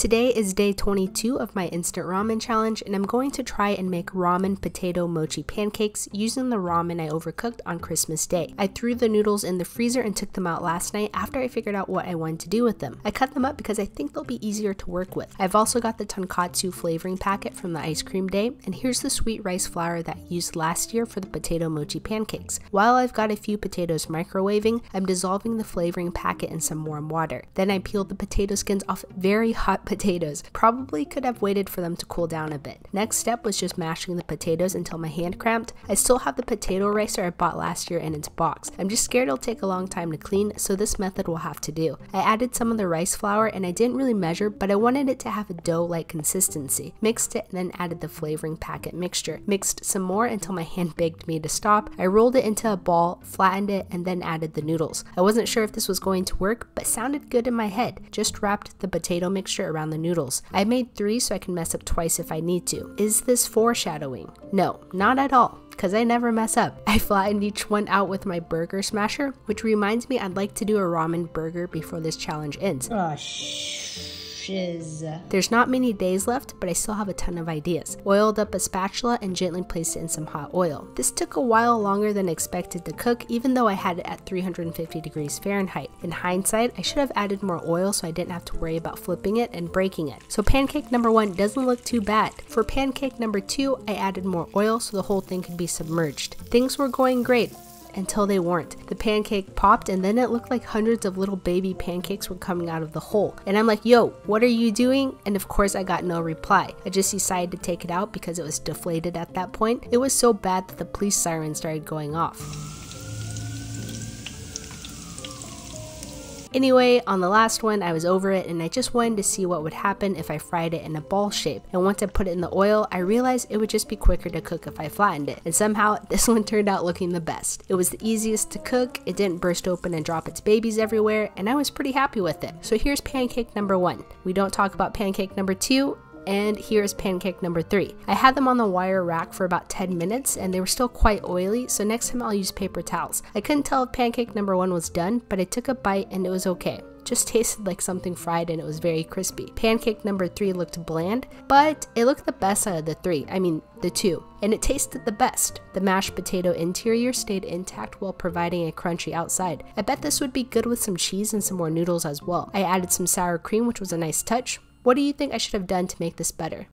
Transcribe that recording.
Today is day 22 of my instant ramen challenge, and I'm going to try and make ramen potato mochi pancakes using the ramen I overcooked on Christmas Day. I threw the noodles in the freezer and took them out last night after I figured out what I wanted to do with them. I cut them up because I think they'll be easier to work with. I've also got the tonkatsu flavoring packet from the ice cream day, and here's the sweet rice flour that I used last year for the potato mochi pancakes. While I've got a few potatoes microwaving, I'm dissolving the flavoring packet in some warm water. Then I peeled the potato skins off very hot potatoes. Probably could have waited for them to cool down a bit. Next step was just mashing the potatoes until my hand cramped. I still have the potato ricer I bought last year in its box. I'm just scared it'll take a long time to clean, so this method will have to do. I added some of the rice flour and I didn't really measure, but I wanted it to have a dough-like consistency. Mixed it and then added the flavoring packet mixture. Mixed some more until my hand begged me to stop. I rolled it into a ball, flattened it, and then added the noodles. I wasn't sure if this was going to work, but sounded good in my head. Just wrapped the potato mixture around the noodles. I made 3 so I can mess up twice if I need to. Is this foreshadowing? No, not at all, because I never mess up. I flattened each one out with my burger smasher, which reminds me I'd like to do a ramen burger before this challenge ends. Oh, There's not many days left, but I still have a ton of ideas. Oiled up a spatula and gently placed it in some hot oil. This took a while longer than expected to cook, even though I had it at 350 degrees Fahrenheit. In hindsight, I should have added more oil so I didn't have to worry about flipping it and breaking it. So pancake number 1 doesn't look too bad. For pancake number 2, I added more oil so the whole thing could be submerged. Things were going great until they weren't. The pancake popped and then it looked like hundreds of little baby pancakes were coming out of the hole. And I'm like, yo, what are you doing? And of course I got no reply. I just decided to take it out because it was deflated at that point. It was so bad that the police siren started going off. Anyway, on the last one, I was over it and I just wanted to see what would happen if I fried it in a ball shape. And once I put it in the oil, I realized it would just be quicker to cook if I flattened it. And somehow, this one turned out looking the best. It was the easiest to cook, it didn't burst open and drop its babies everywhere, and I was pretty happy with it. So here's pancake number 1. We don't talk about pancake number 2. And here's pancake number 3. I had them on the wire rack for about 10 minutes and they were still quite oily, so next time I'll use paper towels. I couldn't tell if pancake number 1 was done, but I took a bite and it was okay. Just tasted like something fried and it was very crispy. Pancake number 3 looked bland, but it looked the best out of the 3. I mean, the 2. And it tasted the best. The mashed potato interior stayed intact while providing a crunchy outside. I bet this would be good with some cheese and some more noodles as well. I added some sour cream, which was a nice touch. What do you think I should have done to make this better?